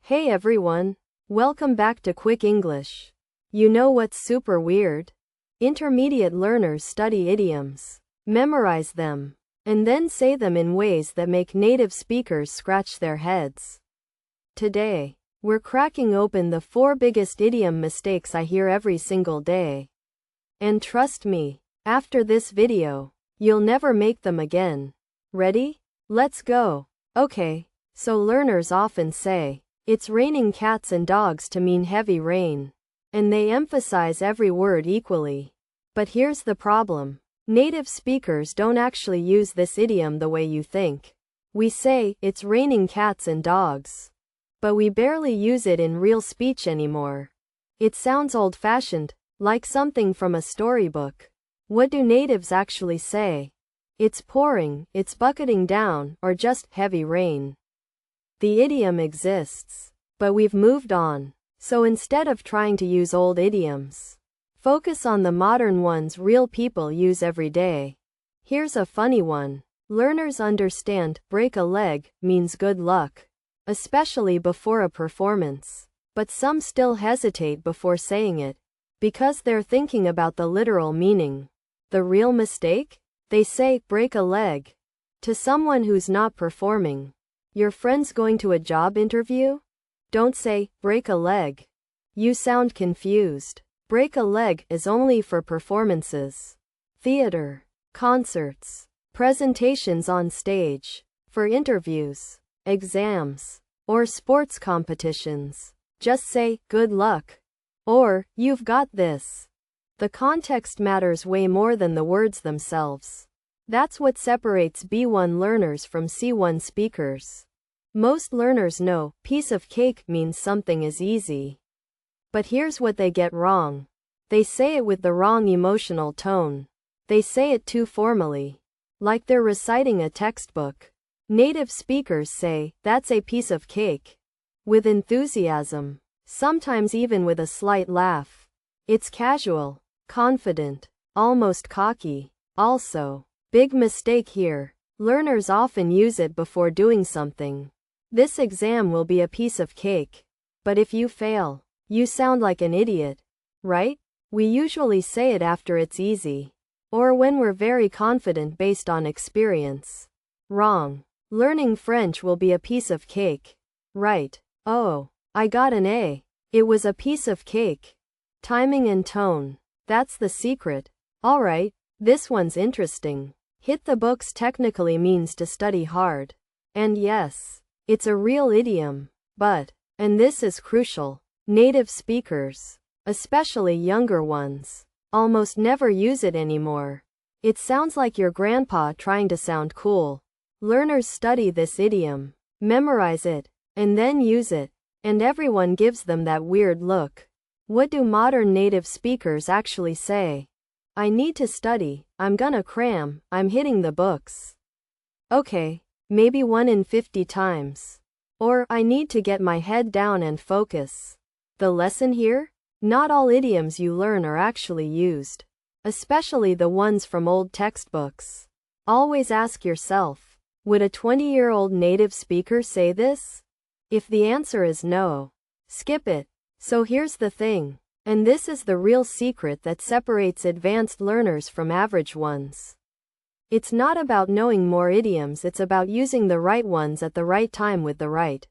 Hey everyone! Welcome back to Quick English. You know what's super weird? Intermediate learners study idioms, memorize them, and then say them in ways that make native speakers scratch their heads. Today, we're cracking open the 4 biggest idiom mistakes I hear every single day. And trust me, after this video, you'll never make them again. Ready? Let's go. Okay, so learners often say, "It's raining cats and dogs" to mean heavy rain. And they emphasize every word equally. But here's the problem. Native speakers don't actually use this idiom the way you think. We say, "It's raining cats and dogs." But we barely use it in real speech anymore. It sounds old-fashioned, like something from a storybook. What do natives actually say? It's pouring, it's bucketing down, or just heavy rain. The idiom exists, but we've moved on. So instead of trying to use old idioms, focus on the modern ones real people use every day. Here's a funny one. Learners understand break a leg means good luck, especially before a performance. But some still hesitate before saying it, because they're thinking about the literal meaning. The real mistake? They say break a leg to someone who's not performing. Your friend's going to a job interview? Don't say, break a leg. You sound confused. Break a leg is only for performances, theater, concerts, presentations on stage. For interviews, exams, or sports competitions, just say, good luck. Or, you've got this. The context matters way more than the words themselves. That's what separates B1 learners from C1 speakers. Most learners know, piece of cake means something is easy. But here's what they get wrong. They say it with the wrong emotional tone. They say it too formally, like they're reciting a textbook. Native speakers say, "That's a piece of cake," with enthusiasm, sometimes even with a slight laugh. It's casual, confident, almost cocky. Also, big mistake here. Learners often use it before doing something. This exam will be a piece of cake. But if you fail, you sound like an idiot, right? We usually say it after it's easy, or when we're very confident based on experience. Wrong. Learning French will be a piece of cake. Right. Oh, I got an A. It was a piece of cake. Timing and tone. That's the secret. Alright, this one's interesting. Hit the books technically means to study hard. And yes, it's a real idiom. But, and this is crucial, native speakers, especially younger ones, almost never use it anymore. It sounds like your grandpa trying to sound cool. Learners study this idiom, memorize it, and then use it, and everyone gives them that weird look. What do modern native speakers actually say? I need to study, I'm gonna cram, I'm hitting the books. Okay, maybe 1 in 50 times. Or, I need to get my head down and focus. The lesson here? Not all idioms you learn are actually used, especially the ones from old textbooks. Always ask yourself, would a 20-year-old native speaker say this? If the answer is no, skip it. So here's the thing, and this is the real secret that separates advanced learners from average ones. It's not about knowing more idioms, it's about using the right ones at the right time with the right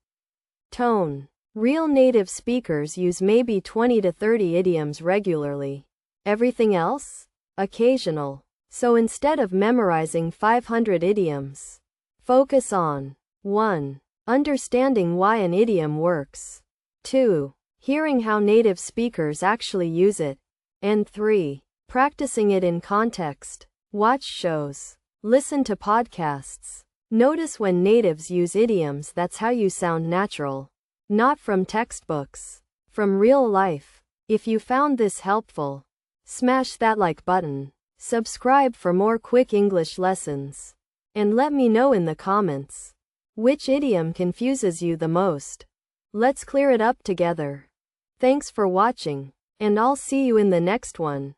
tone. Real native speakers use maybe 20 to 30 idioms regularly. Everything else? Occasional. So instead of memorizing 500 idioms, focus on 1. Understanding why an idiom works. 2. Hearing how native speakers actually use it. And 3. Practicing it in context. Watch shows. Listen to podcasts. Notice when natives use idioms. That's how you sound natural. Not from textbooks. From real life. If you found this helpful, smash that like button. Subscribe for more quick English lessons. And let me know in the comments, which idiom confuses you the most. Let's clear it up together. Thanks for watching, and I'll see you in the next one.